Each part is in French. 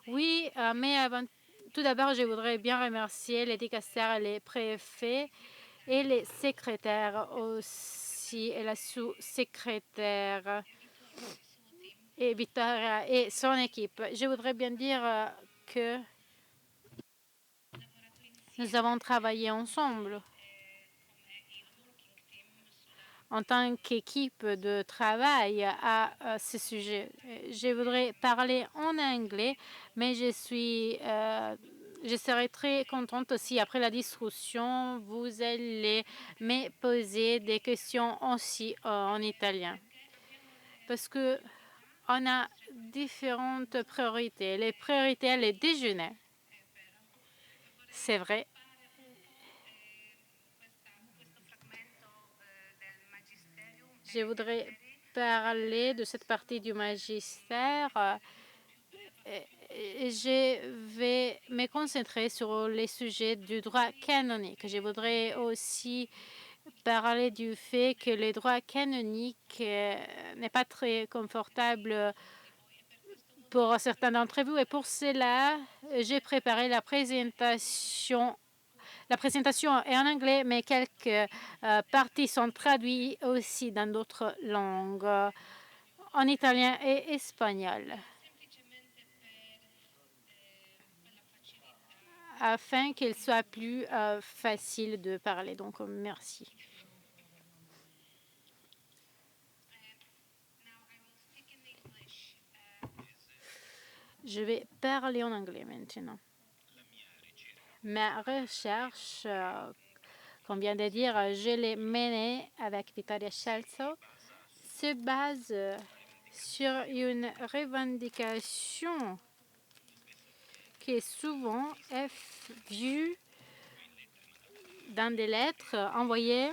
Oui, mais tout d'abord, je voudrais bien remercier les dicastères, les préfets et les secrétaires aussi, et la sous-secrétaire, et Victoria et son équipe. Je voudrais bien dire que nous avons travaillé ensemble en tant qu'équipe de travail à ce sujet. Je voudrais parler en anglais, mais je serai très contente si après la discussion, vous allez me poser des questions aussi en italien. Parce que on a différentes priorités. Les priorités, les déjeuners, c'est vrai. Je voudrais parler de cette partie du magistère. Je vais me concentrer sur les sujets du droit canonique. Je voudrais aussi parler du fait que le droit canonique n'est pas très confortable pour certains d'entre vous. Et pour cela, j'ai préparé la présentation. La présentation est en anglais, mais quelques parties sont traduites aussi dans d'autres langues, en italien et espagnol, afin qu'il soit plus facile de parler. Donc, merci. Je vais parler en anglais maintenant. Ma recherche, comme vient de dire, je l'ai menée avec Vittoria Scalzo, se base sur une revendication qui souvent est vue dans des lettres envoyées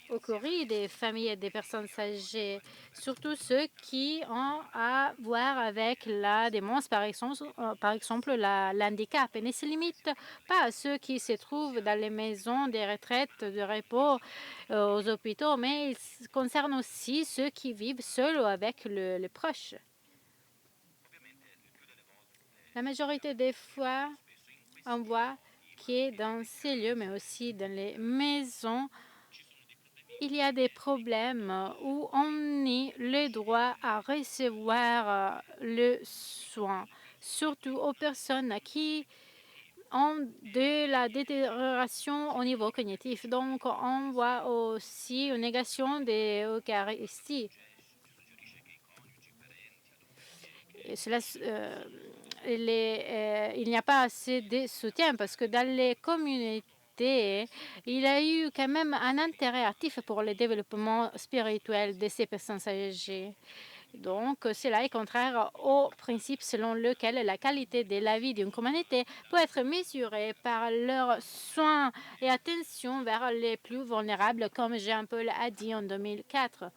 au courrier des familles et des personnes âgées, surtout ceux qui ont à voir avec la démence, par exemple l'handicap, et ne se limite pas à ceux qui se trouvent dans les maisons des retraites de repos aux hôpitaux, mais il concerne aussi ceux qui vivent seuls ou avec le proche. La majorité des fois, on voit que dans ces lieux, mais aussi dans les maisons, il y a des problèmes où on nie le droit à recevoir le soin, surtout aux personnes qui ont de la détérioration au niveau cognitif. Donc, on voit aussi une négation de l'Eucharistie. Il n'y a pas assez de soutien parce que dans les communautés, il y a eu quand même un intérêt actif pour le développement spirituel de ces personnes âgées. Donc, cela est contraire au principe selon lequel la qualité de la vie d'une communauté peut être mesurée par leurs soins et attention vers les plus vulnérables, comme Jean-Paul a dit en 2004.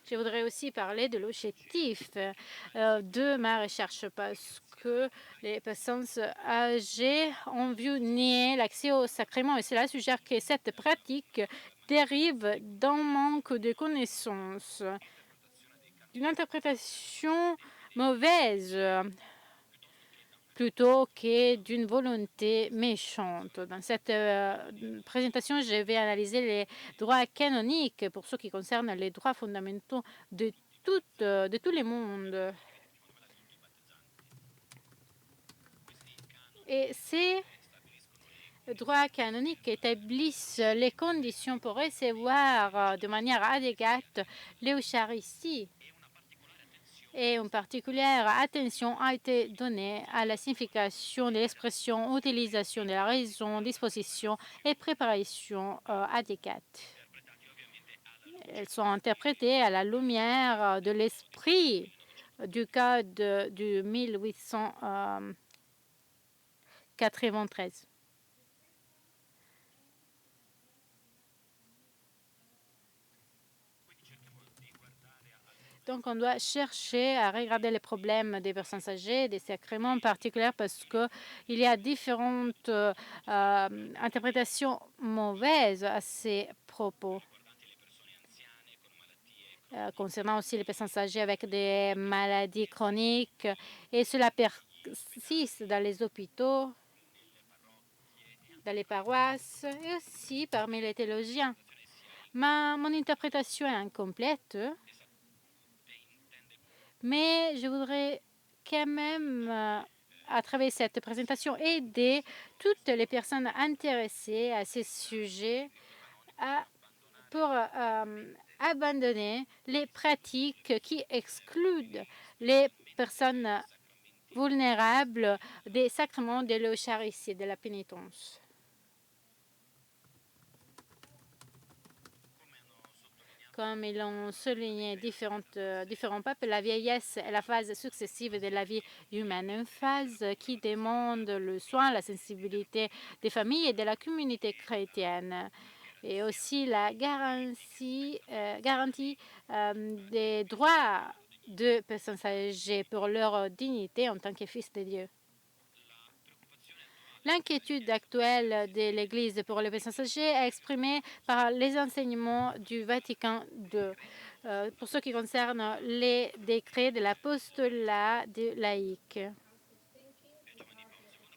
Je voudrais aussi parler de l'objectif de ma recherche parce que les personnes âgées ont vu nier l'accès au sacrement et cela suggère que cette pratique dérive d'un manque de connaissances, d'une interprétation mauvaise plutôt que d'une volonté méchante. Dans cette présentation, je vais analyser les droits canoniques pour ce qui concerne les droits fondamentaux de tous les mondes. Et ces droits canoniques établissent les conditions pour recevoir de manière adéquate l'Eucharistie. Et une particulière attention a été donnée à la signification de l'expression, utilisation de la raison, disposition et préparation adéquate. Elles sont interprétées à la lumière de l'esprit du Code de 1893. Donc, on doit chercher à regarder les problèmes des personnes âgées, des sacrements en particulier, parce qu'il y a différentes interprétations mauvaises à ces propos. Concernant aussi les personnes âgées avec des maladies chroniques, et cela exercent dans les hôpitaux, dans les paroisses et aussi parmi les théologiens. Mon interprétation est incomplète, mais je voudrais quand même, à travers cette présentation, aider toutes les personnes intéressées à ces sujets pour abandonner les pratiques qui excluent les personnes vulnérables des sacrements de l'Eucharistie et de la pénitence. Comme ils l'ont souligné différents papes, la vieillesse est la phase successive de la vie humaine, une phase qui demande le soin, la sensibilité des familles et de la communauté chrétienne, et aussi la garantie des droits de personnes âgées pour leur dignité en tant que fils de Dieu. L'inquiétude actuelle de l'Église pour les personnes âgées est exprimée par les enseignements du Vatican II pour ce qui concerne les décrets de l'apostolat laïque.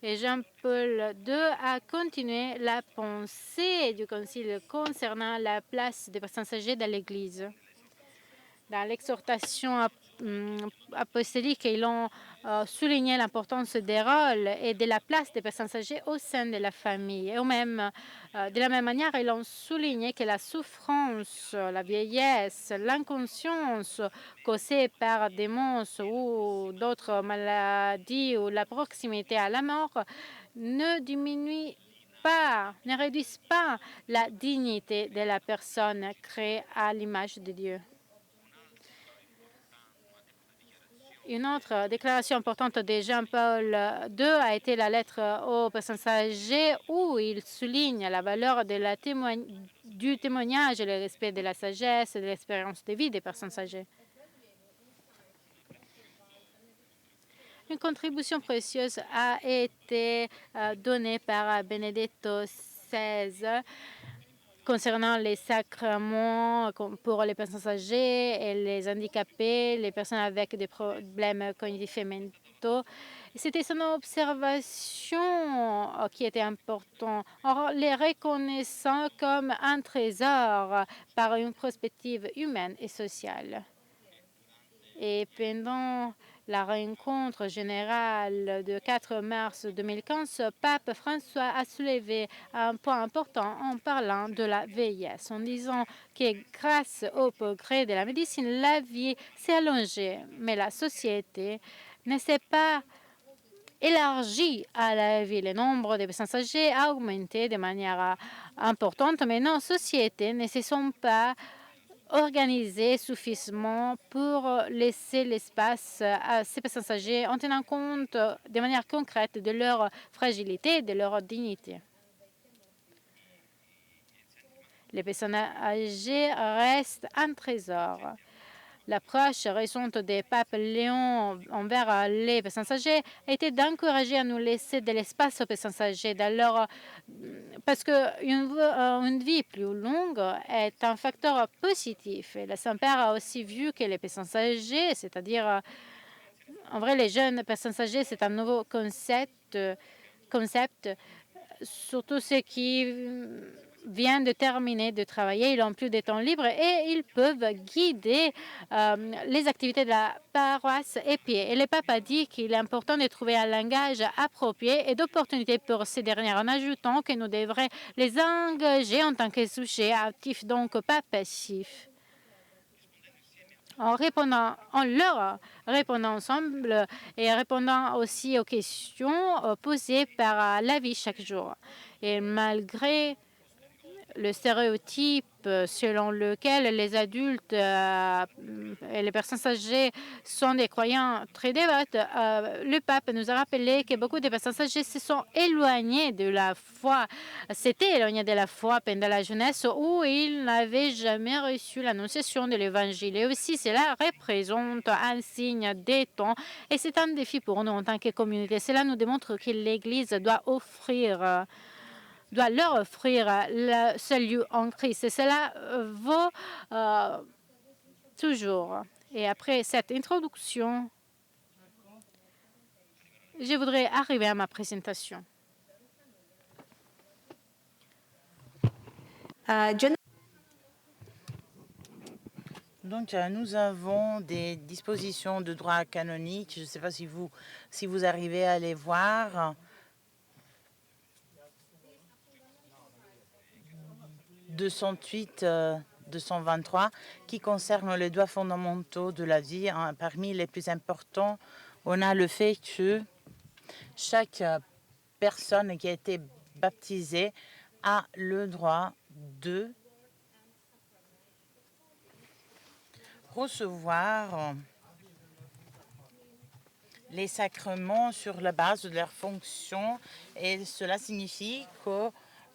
Et Jean-Paul II a continué la pensée du Concile concernant la place des personnes âgées dans l'Église. Dans l'exhortation apostolique, ils ont souligné l'importance des rôles et de la place des personnes âgées au sein de la famille. Et même, de la même manière, ils ont souligné que la souffrance, la vieillesse, l'inconscience causée par des monstres ou d'autres maladies ou la proximité à la mort ne diminuent pas, ne réduisent pas la dignité de la personne créée à l'image de Dieu. Une autre déclaration importante de Jean-Paul II a été la lettre aux personnes âgées où il souligne la valeur du témoignage et le respect de la sagesse et de l'expérience de vie des personnes âgées. Une contribution précieuse a été donnée par Benedetto XVI concernant les sacrements pour les personnes âgées et les handicapés, les personnes avec des problèmes cognitifs et mentaux. C'était son observation qui était importante, en les reconnaissant comme un trésor par une perspective humaine et sociale. Et pendant la rencontre générale du 4 mars 2015, Pape François a soulevé un point important en parlant de la vieillesse, en disant que grâce au progrès de la médecine, la vie s'est allongée, mais la société ne s'est pas élargie à la vie. Le nombre de personnes âgées a augmenté de manière importante, mais nos sociétés ne se sont pas organisées suffisamment pour laisser l'espace à ces personnes âgées en tenant compte de manière concrète de leur fragilité et de leur dignité. Les personnes âgées restent un trésor. L'approche récente des papes Léon envers les personnes âgées a été d'encourager à nous laisser de l'espace aux personnes âgées parce qu'une vie plus longue est un facteur positif. Et le Saint-Père a aussi vu que les personnes âgées, c'est-à-dire en vrai les jeunes personnes âgées, c'est un nouveau concept surtout ceux qui viennent de terminer de travailler, ils ont plus de temps libre et ils peuvent guider les activités de la paroisse et pied. Et le pape a dit qu'il est important de trouver un langage approprié et d'opportunités pour ces dernières, en ajoutant que nous devrions les engager en tant que sujets actifs, donc pas passifs. En leur répondant ensemble et répondant aussi aux questions posées par la vie chaque jour. Et malgré le stéréotype selon lequel les adultes et les personnes âgées sont des croyants très dévotes, le pape nous a rappelé que beaucoup de personnes âgées se sont éloignées de la foi, s'étaient éloignées de la foi pendant la jeunesse où ils n'avaient jamais reçu l'annonciation de l'évangile. Et aussi, cela représente un signe des temps et c'est un défi pour nous en tant que communauté. Cela nous démontre que l'Église doit leur offrir le salut en Christ. Et cela vaut toujours. Et après cette introduction, Je voudrais arriver à ma présentation. Donc, nous avons des dispositions de droit canonique. Je ne sais pas si vous arrivez à les voir. 208, 223, qui concernent les droits fondamentaux de la vie. Parmi les plus importants, on a le fait que chaque personne qui a été baptisée a le droit de recevoir les sacrements sur la base de leur fonction, et cela signifie que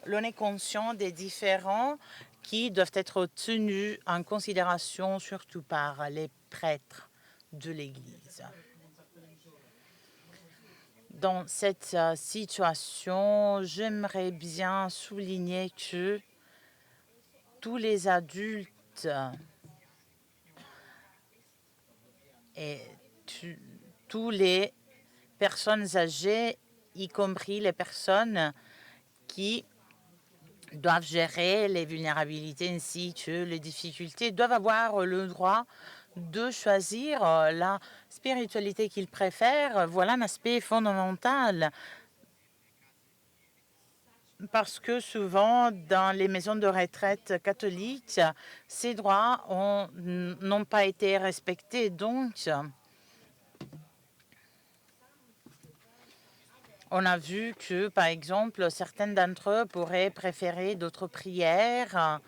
l'on est conscient des différends qui doivent être tenus en considération, surtout par les prêtres de l'Église. Dans cette situation, j'aimerais bien souligner que tous les adultes et tous les personnes âgées, y compris les personnes qui doivent gérer les vulnérabilités ainsi que les difficultés, doivent avoir le droit de choisir la spiritualité qu'ils préfèrent. Voilà un aspect fondamental, parce que souvent, dans les maisons de retraite catholiques, ces droits n'ont pas été respectés. Donc, on a vu que, par exemple, certains d'entre eux pourraient préférer d'autres prières.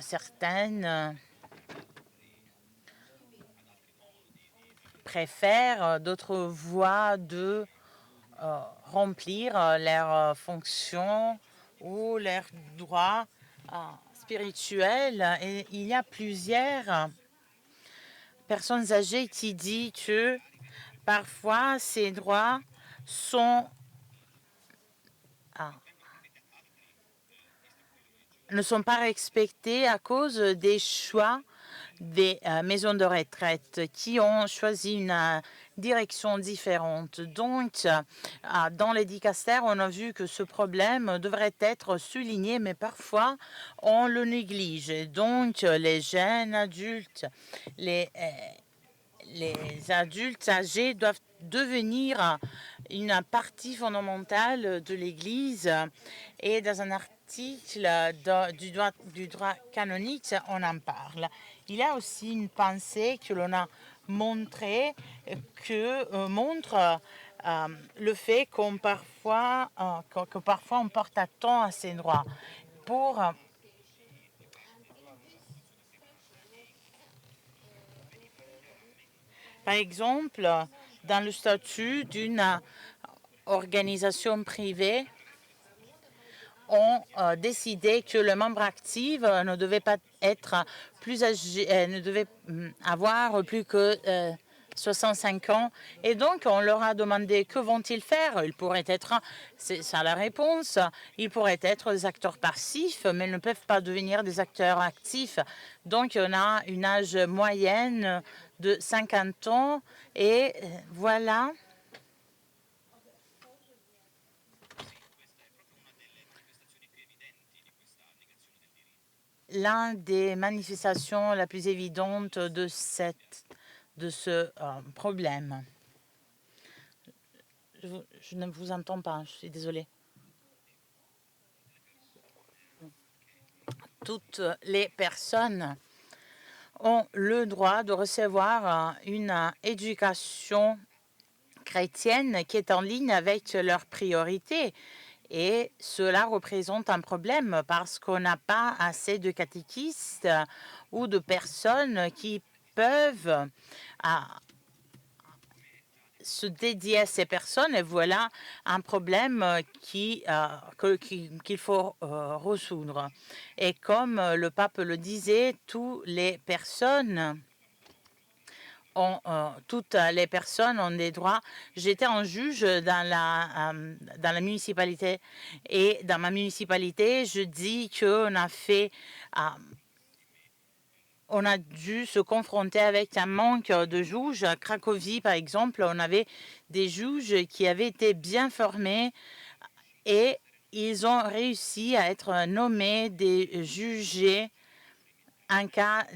Certaines préfèrent d'autres voies de remplir leurs fonctions ou leurs droits spirituels. Et il y a plusieurs personnes âgées qui disent que parfois ces droits ne sont pas respectés à cause des choix des maisons de retraite qui ont choisi une direction différente. Donc, dans les dicastères, on a vu que ce problème devrait être souligné, mais parfois, on le néglige. Et donc, les jeunes adultes, les adultes âgés doivent devenir une partie fondamentale de l'Église. Et dans un article du droit canonique, on en parle. Il y a aussi une pensée que l'on a montrée, que montre le fait qu'on parfois on porte attention à ces droits. Par exemple, dans le statut d'une organisation privée, ont décidé que le membre actif ne devait pas être plus âgé, ne devait avoir plus que 65 ans. Et donc, on leur a demandé que vont-ils faire. Ils pourraient être, c'est ça la réponse, ils pourraient être des acteurs passifs, mais ils ne peuvent pas devenir des acteurs actifs. Donc, on a une âge moyenne de 50 ans. Et voilà. L'une des manifestations la plus évidente de ce problème. Je ne vous entends pas, je suis désolée. Toutes les personnes ont le droit de recevoir une éducation chrétienne qui est en ligne avec leurs priorités. Et cela représente un problème parce qu'on n'a pas assez de catéchistes ou de personnes qui peuvent se dédier à ces personnes. Et voilà un problème qu'il faut résoudre. Et comme le pape le disait, toutes les personnes ont des droits. J'étais un juge dans la municipalité, et dans ma municipalité, je dis qu'on a fait on a dû se confronter avec un manque de juges. À Cracovie, par exemple, on avait des juges qui avaient été bien formés et ils ont réussi à être nommés des jugés en cas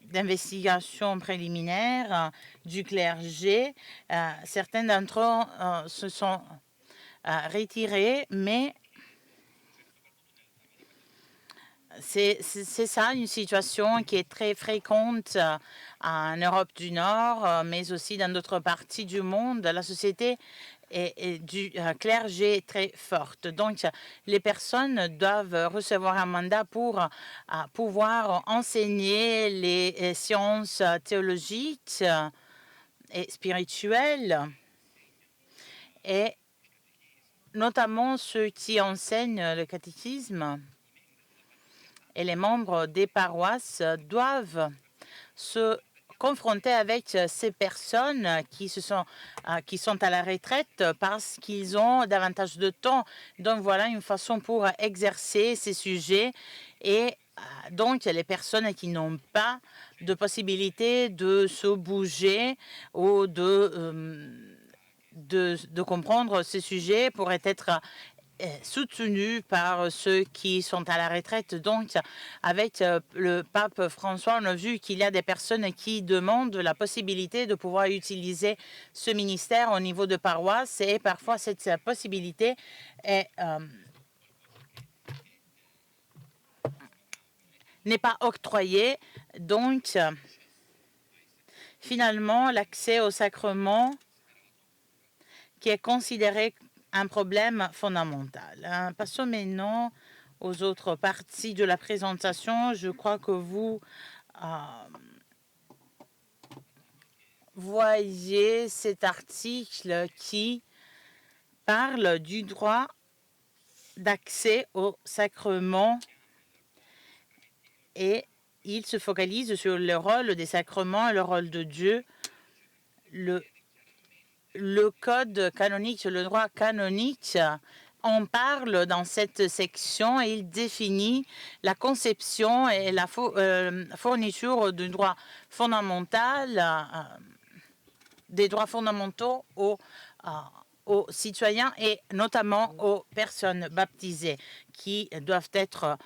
d'investigation préliminaire du clergé. Certains d'entre eux se sont retirés, mais c'est ça une situation qui est très fréquente en Europe du Nord, mais aussi dans d'autres parties du monde. La société du clergé est très forte. Donc, les personnes doivent recevoir un mandat pour pouvoir enseigner les sciences théologiques et spirituelles, et notamment ceux qui enseignent le catéchisme. Et les membres des paroisses doivent se confronter avec ces personnes qui sont à la retraite parce qu'ils ont davantage de temps. Donc voilà une façon pour exercer ces sujets. Et donc les personnes qui n'ont pas de possibilité de se bouger ou de comprendre ces sujets pourraient être soutenu par ceux qui sont à la retraite. Donc, avec le pape François, on a vu qu'il y a des personnes qui demandent la possibilité de pouvoir utiliser ce ministère au niveau de paroisse, et parfois cette possibilité n'est pas octroyée. Donc, finalement, l'accès au sacrement qui est considéré un problème fondamental. Passons maintenant aux autres parties de la présentation. Je crois que vous voyez cet article qui parle du droit d'accès au sacrement, et il se focalise sur le rôle des sacrements et le rôle de Dieu. Le code canonique, le droit canonique, en parle dans cette section, et il définit la conception et la fourniture du droit fondamental, des droits fondamentaux aux citoyens et notamment aux personnes baptisées qui doivent être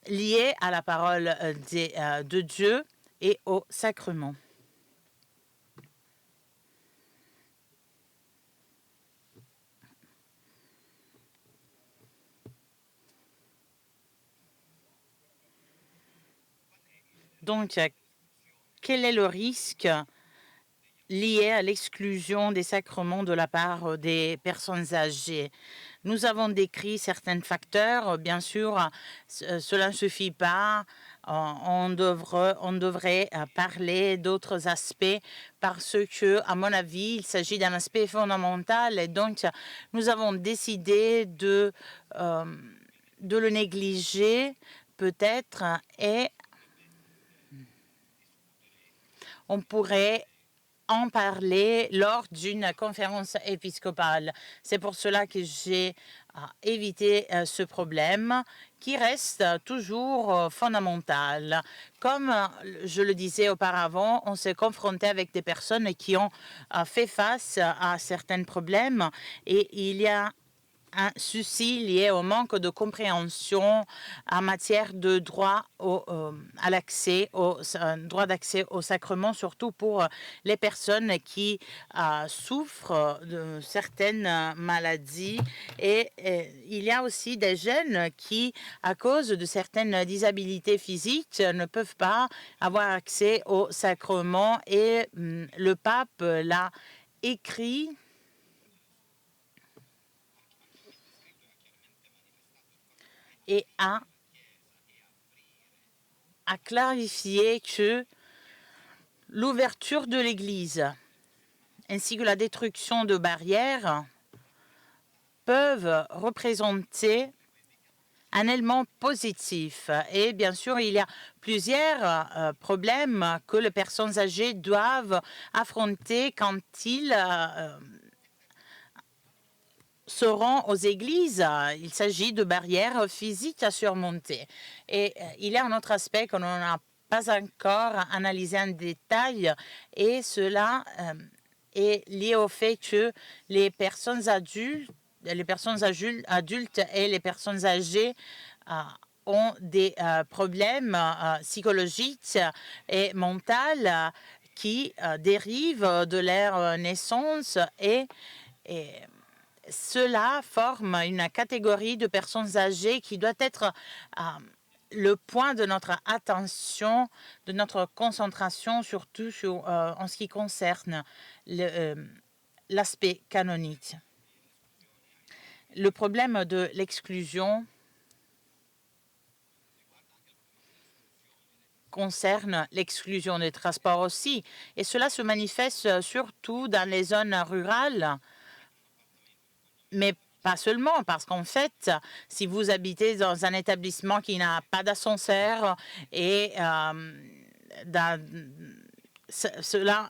liées à la parole de Dieu et au sacrement. Donc, quel est le risque lié à l'exclusion des sacrements de la part des personnes âgées? Nous avons décrit certains facteurs. Bien sûr, cela ne suffit pas. On devrait parler d'autres aspects parce que, à mon avis, il s'agit d'un aspect fondamental. Et donc, nous avons décidé de le négliger peut-être, et on pourrait en parler lors d'une conférence épiscopale. C'est pour cela que j'ai évité ce problème qui reste toujours fondamental. Comme je le disais auparavant, on s'est confronté avec des personnes qui ont fait face à certains problèmes, et il y a un souci lié au manque de compréhension en matière de droit à l'accès, droit d'accès au sacrement, surtout pour les personnes qui souffrent de certaines maladies. Et il y a aussi des jeunes qui, à cause de certaines disabilités physiques, ne peuvent pas avoir accès au sacrement. Et le pape l'a écrit et a clarifié que l'ouverture de l'Église ainsi que la destruction de barrières peuvent représenter un élément positif. Et bien sûr, il y a plusieurs problèmes que les personnes âgées doivent affronter quand ils se rend aux églises, il s'agit de barrières physiques à surmonter. Et il y a un autre aspect que l'on n'a pas encore analysé en détail, et cela est lié au fait que les personnes adultes et les personnes âgées ont des problèmes psychologiques et mentaux qui dérivent de leur naissance et cela forme une catégorie de personnes âgées qui doit être le point de notre attention, de notre concentration, surtout en ce qui concerne l'aspect canonique. Le problème de l'exclusion concerne l'exclusion des transports aussi, et cela se manifeste surtout dans les zones rurales, mais pas seulement, parce qu'en fait, si vous habitez dans un établissement qui n'a pas d'ascenseur et cela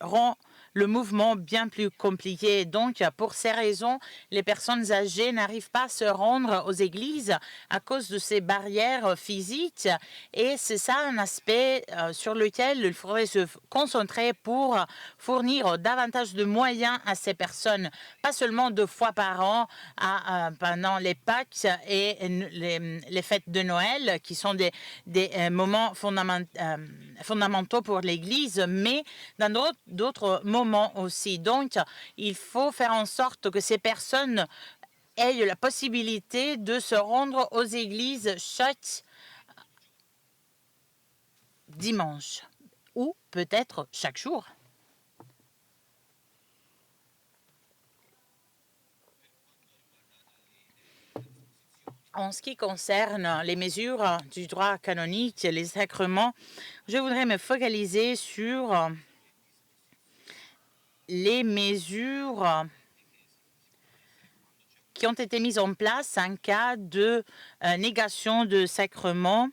rend le mouvement bien plus compliqué. Donc, pour ces raisons, les personnes âgées n'arrivent pas à se rendre aux églises à cause de ces barrières physiques. Et c'est ça un aspect sur lequel il faudrait se concentrer pour fournir davantage de moyens à ces personnes, pas seulement 2 fois par an pendant les Pâques et les fêtes de Noël, qui sont des moments fondamentaux pour l'Église, mais dans d'autres moments aussi. Donc, il faut faire en sorte que ces personnes aient la possibilité de se rendre aux églises chaque dimanche ou peut-être chaque jour. En ce qui concerne les mesures du droit canonique, les sacrements, je voudrais me focaliser sur les mesures qui ont été mises en place en cas de négation de sacrement.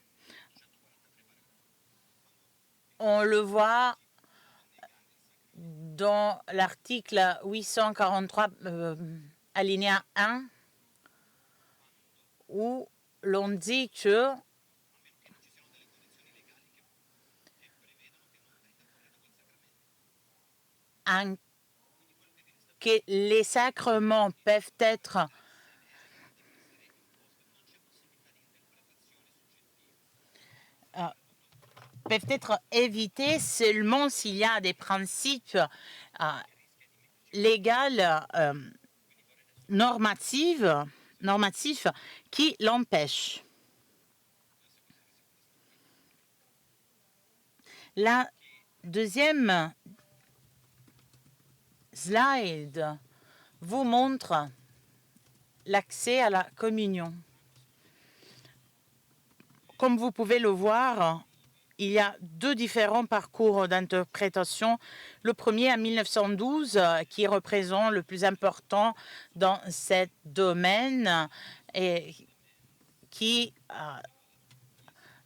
On le voit dans l'article 843 alinéa 1 où l'on dit que les sacrements peuvent être évités seulement s'il y a des principes légaux normatifs qui l'empêchent. La deuxième slide vous montre l'accès à la communion. Comme vous pouvez le voir, il y a 2 différents parcours d'interprétation. Le premier en 1912, qui représente le plus important dans ce domaine et qui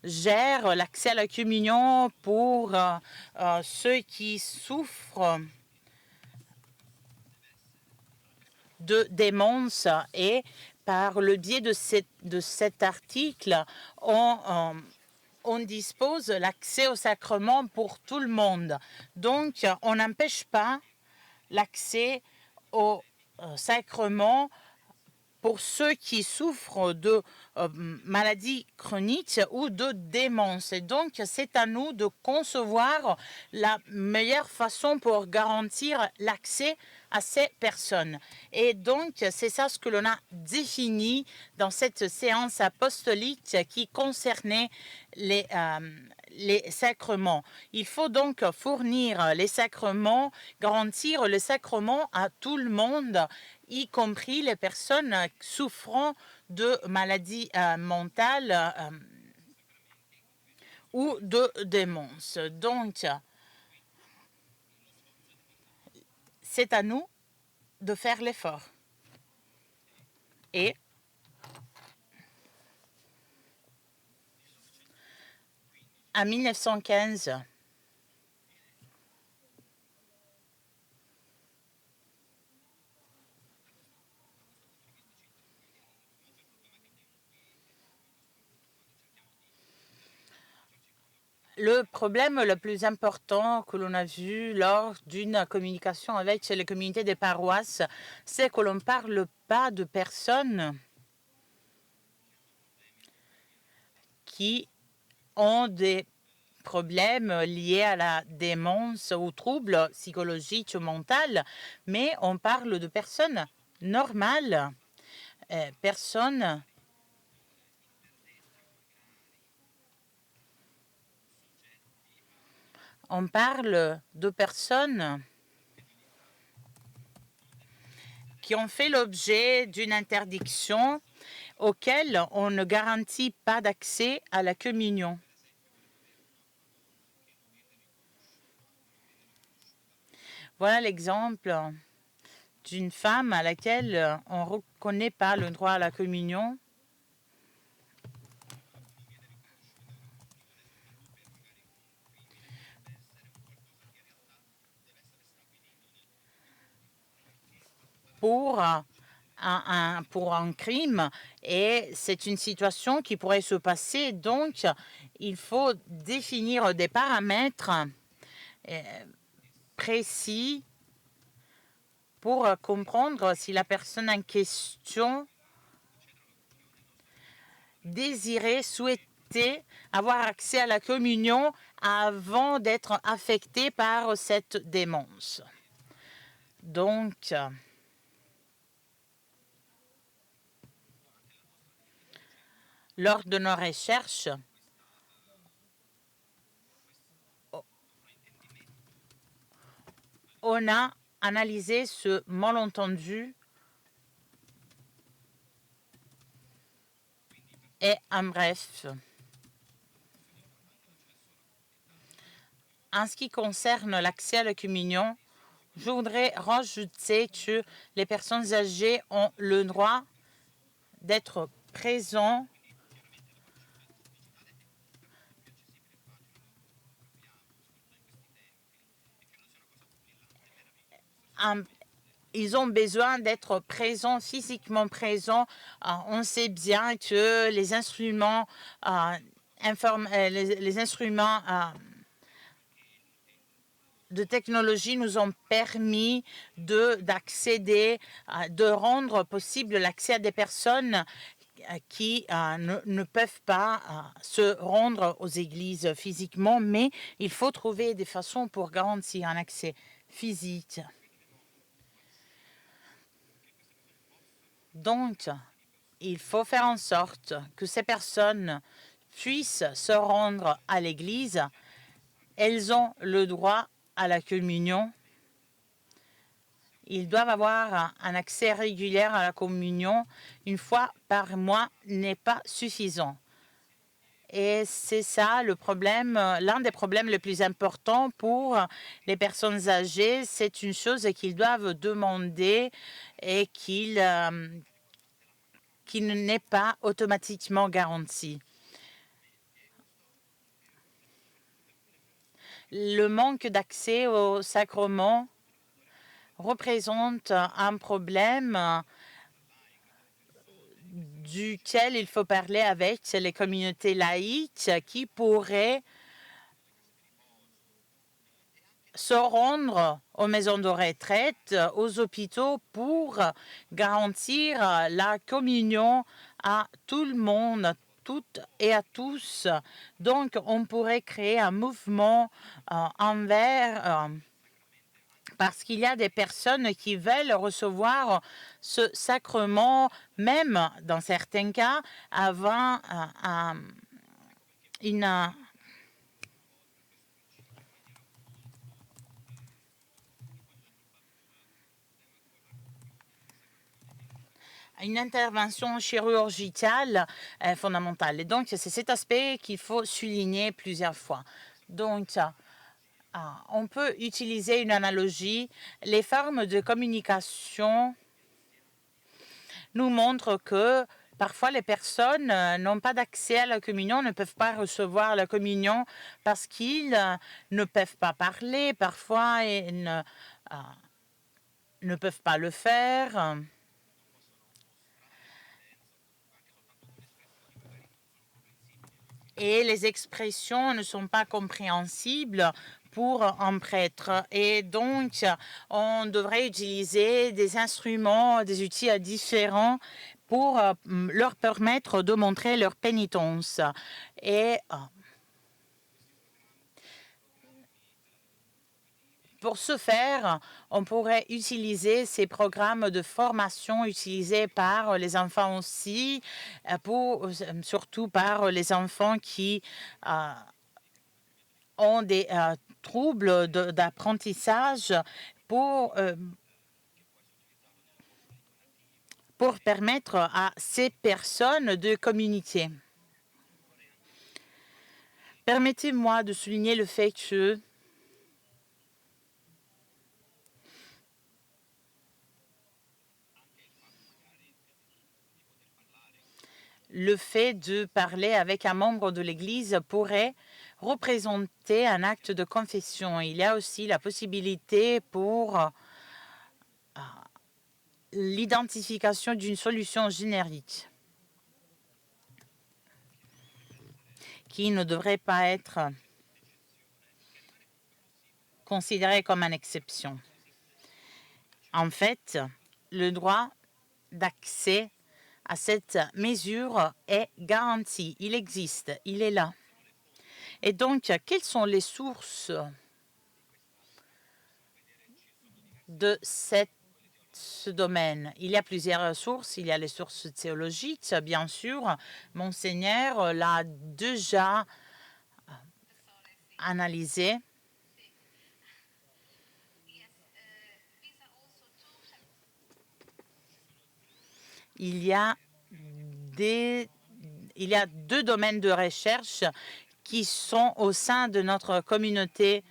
gère l'accès à la communion pour ceux qui souffrent de démence, et par le biais de cet article, on dispose l'accès au sacrement pour tout le monde. Donc, on n'empêche pas l'accès au sacrement pour ceux qui souffrent de maladies chroniques ou de démence. Et donc, c'est à nous de concevoir la meilleure façon pour garantir l'accès à ces personnes. Et donc, c'est ça ce que l'on a défini dans cette séance apostolique qui concernait les sacrements. Il faut donc fournir les sacrements, garantir les sacrements à tout le monde, y compris les personnes souffrant de maladies mentales ou de démence. Donc, c'est à nous de faire l'effort. Et en 1915, Le problème le plus important que l'on a vu lors d'une communication avec les communautés des paroisses, c'est que l'on ne parle pas de personnes qui ont des problèmes liés à la démence ou troubles psychologiques ou mentaux, mais on parle de personnes normales, personnes on parle de personnes qui ont fait l'objet d'une interdiction auquel on ne garantit pas d'accès à la communion. Voilà l'exemple d'une femme à laquelle on ne reconnaît pas le droit à la communion. Pour un crime et c'est une situation qui pourrait se passer. Donc, il faut définir des paramètres précis pour comprendre si la personne en question désirait, souhaitait avoir accès à la communion avant d'être affectée par cette démence. Donc, lors de nos recherches, on a analysé ce malentendu et en bref, en ce qui concerne l'accès à la communion, je voudrais rajouter que les personnes âgées ont le droit d'être présents ils ont besoin d'être présents, physiquement présents. On sait bien que les instruments, les instruments de technologie nous ont permis d'accéder, de rendre possible l'accès à des personnes qui ne peuvent pas se rendre aux églises physiquement, mais il faut trouver des façons pour garantir un accès physique. Donc, il faut faire en sorte que ces personnes puissent se rendre à l'église. Elles ont le droit à la communion. Ils doivent avoir un accès régulier à la communion. Une fois par mois n'est pas suffisant. Et c'est ça le problème, l'un des problèmes les plus importants pour les personnes âgées. C'est une chose qu'ils doivent demander et qui n'est pas automatiquement garantie. Le manque d'accès au sacrement représente un problème duquel il faut parler avec les communautés laïques qui pourraient se rendre aux maisons de retraite, aux hôpitaux pour garantir la communion à tout le monde, toutes et à tous. Donc, on pourrait créer un mouvement envers parce qu'il y a des personnes qui veulent recevoir ce sacrement, même dans certains cas, avant une intervention chirurgicale fondamentale. Et donc, c'est cet aspect qu'il faut souligner plusieurs fois. Donc, on peut utiliser une analogie. Les formes de communication nous montrent que parfois les personnes n'ont pas d'accès à la communion, ne peuvent pas recevoir la communion parce qu'ils ne peuvent pas parler. Parfois, ils ne peuvent pas le faire. et les expressions ne sont pas compréhensibles pour un prêtre. Et donc, on devrait utiliser des instruments, des outils différents pour leur permettre de montrer leur pénitence. Et pour ce faire, on pourrait utiliser ces programmes de formation utilisés par les enfants aussi, surtout par les enfants qui ont des troubles d'apprentissage pour permettre à ces personnes de communiquer. Permettez-moi de souligner le fait que le fait de parler avec un membre de l'Église pourrait représenter un acte de confession. Il y a aussi la possibilité pour l'identification d'une solution générique qui ne devrait pas être considérée comme une exception. En fait, le droit d'accès à cette mesure est garanti. Il existe, il est là. Et donc, quelles sont les sources de ce domaine? Il y a plusieurs sources. Il y a les sources théologiques, bien sûr. Monseigneur l'a déjà analysé. Il y a deux domaines de recherche qui sont au sein de notre communauté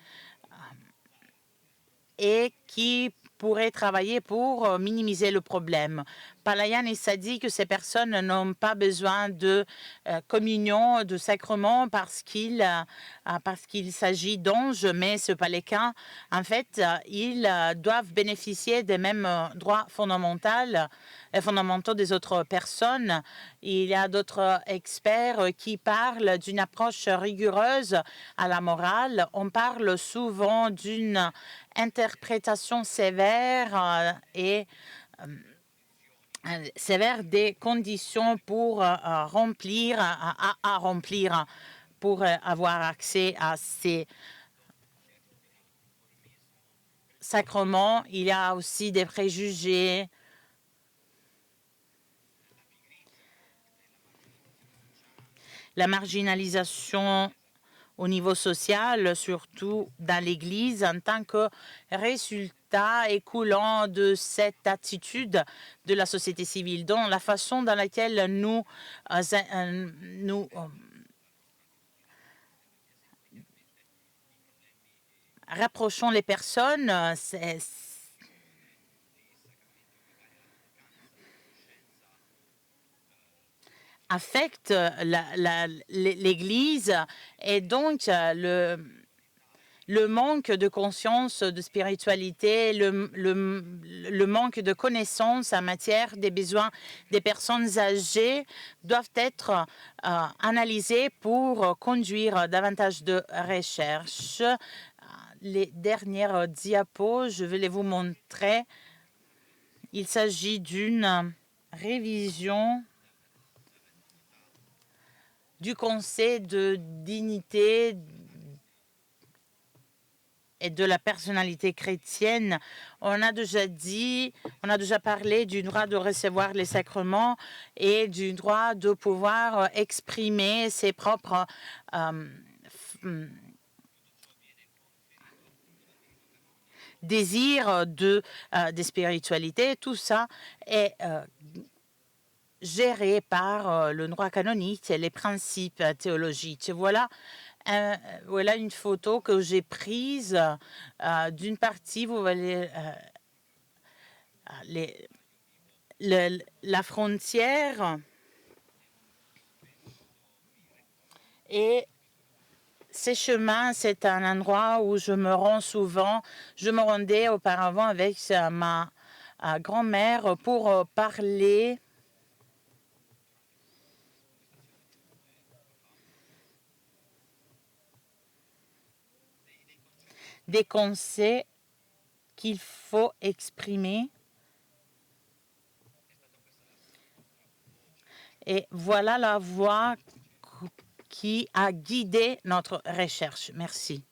et qui pourraient travailler pour minimiser le problème. Palayanis a dit que ces personnes n'ont pas besoin de communion, de sacrement parce qu'il s'agit d'anges, mais ce n'est pas le cas. En fait, ils doivent bénéficier des mêmes droits fondamentaux des autres personnes. Il y a d'autres experts qui parlent d'une approche rigoureuse à la morale. On parle souvent d'une interprétation sévère sévère des conditions pour remplir, pour avoir accès à ces sacrements. Il y a aussi des préjugés. La marginalisation au niveau social, surtout dans l'Église, en tant que résultat écoulant de cette attitude de la société civile, dont la façon dans laquelle nous rapprochons les personnes, affecte l'Église et donc le manque de conscience de spiritualité, le manque de connaissances en matière des besoins des personnes âgées doivent être analysés pour conduire davantage de recherches. Les dernières diapos, je vais les vous montrer. Il s'agit d'une révision du Conseil de dignité et de la personnalité chrétienne. On a déjà parlé du droit de recevoir les sacrements et du droit de pouvoir exprimer ses propres désirs de spiritualité. Tout ça est géré par le droit canonique et les principes théologiques. Voilà une photo que j'ai prise d'une partie. Vous voyez la frontière et ces chemins, c'est un endroit où je me rends souvent. Je me rendais auparavant avec ma grand-mère pour parler des conseils qu'il faut exprimer. Et voilà la voie qui a guidé notre recherche. Merci.